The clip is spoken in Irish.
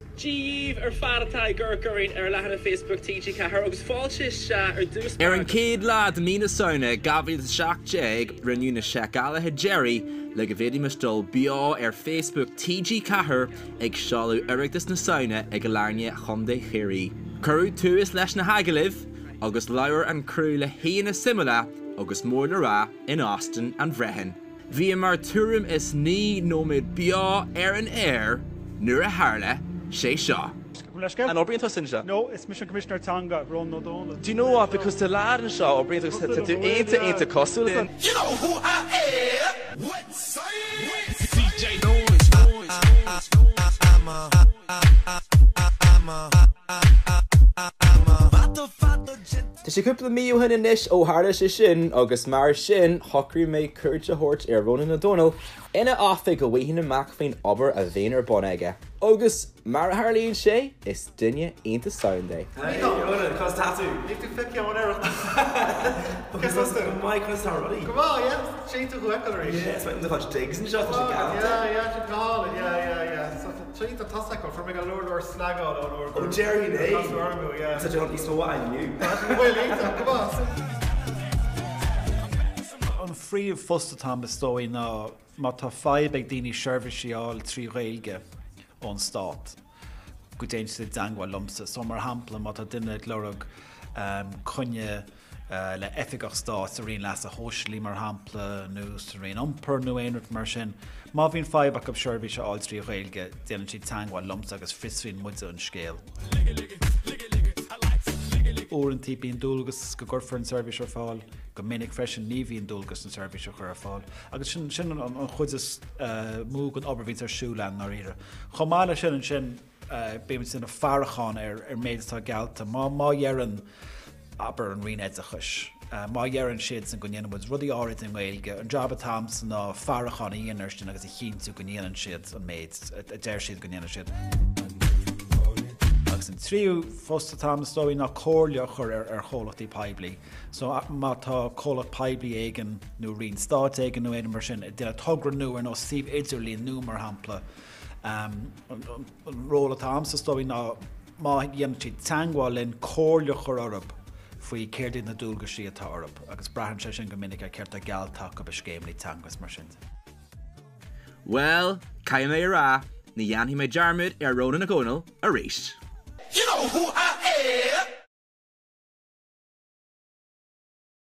Díomh fadatá gurgurín leathanaigh Facebook TG cethir agus fáiltis dús. An céad lad mína saona gabhíad seach rinneú na Micheál Jerry le go bhfuidir meastal beo Facebook TG cethir ag seáladh oireachtas na saona ag go learne chumda chéirí. Curú túas leis na hagalaibh agus leabhar an crú le héana simile agus mór le rá in Austin an bhreithin. Bhí mar túrim is ní nóid beo an air nuair a tharla sé seo. And O'Brien sin seo? No, it's Coimisinéir Teanga, Rónán Ó Domhnaill. Do you know what? Because the lad in seo, O'Brien to do ain't a costal. You know who I am? What say? DJ Tá sé cúpla míú hin inis ó tharla sé shin agus mar shin shocraigh mé cuairt a thabhairt Rónán Ó Domhnaill ina oifig go bhhaithín amach faoin obair a bhéanaar bon aige. Agus mar a tharlaíonn sé is duine aonanta soundé. Hey, Rónán, cos tattoo. You've to flick you on air. Because that's the mic was already. Come on, yeah. Shane to whoever. Yeah, it's like the bunch of digs and shot. Yeah, should call it. Yeah. So Shane to toss that for me a lord slag out or. Oh, Jerry, hey. Yeah. Such a hunty so what I knew. Come on. An frí fosta tá bestóí ná má tá feibh daoine seirbhíseáil trí réilge ón stát. Go déint sé dangha lumsa, so mar hampla má tá duine glórag chunne le oifigach stát a rion leas a hóislí mar hampla nó sa rion iompar nó éonrat mar sin. Má bhíon feibh go seirbhíseáil trí réilge déanann siad dangha lumsa agus frisríonn muide an scéal. Orintí bíon dúlgus go gurfar an service ar fáil, go minic freisin ní bhíon dúlgus an service ar fáil. Agus sin an chuidas múg an obair ar siúlean nar ire. Chomáile sin béim sin a farachán ar méidtá gealta, má dhearan aber an riad a chus. Má dhearan siad san go dhéanamid rudí áirit in Gaeilge, an job atá san ná farachán a dhéanaar sin agus a chinnú go dhéanaan siad an méid, a déir siad go dhéanaan siad. Agus an tríú fosta tá stóí ná cóirleach ar chólachtaí peibli. So má tá cólacht peibli éigen nó rion stát éigen nó éidir mar sin, duna tugra nó ar nó síomh idirlíon nó mar hampla. An róla tá sa stóí ná má dhéanamh siad teangháil linn cóirleach ar orb faoi céirdaí na dúlga sí atá orb, agus bratham sé sin go minic a ceirt a gealtach go scéimlí teangas mar sin. Well, caiim mé rá, na dhéanhí mé dearmid ar Rónán Ó Domhnaill a rís. You know who I am?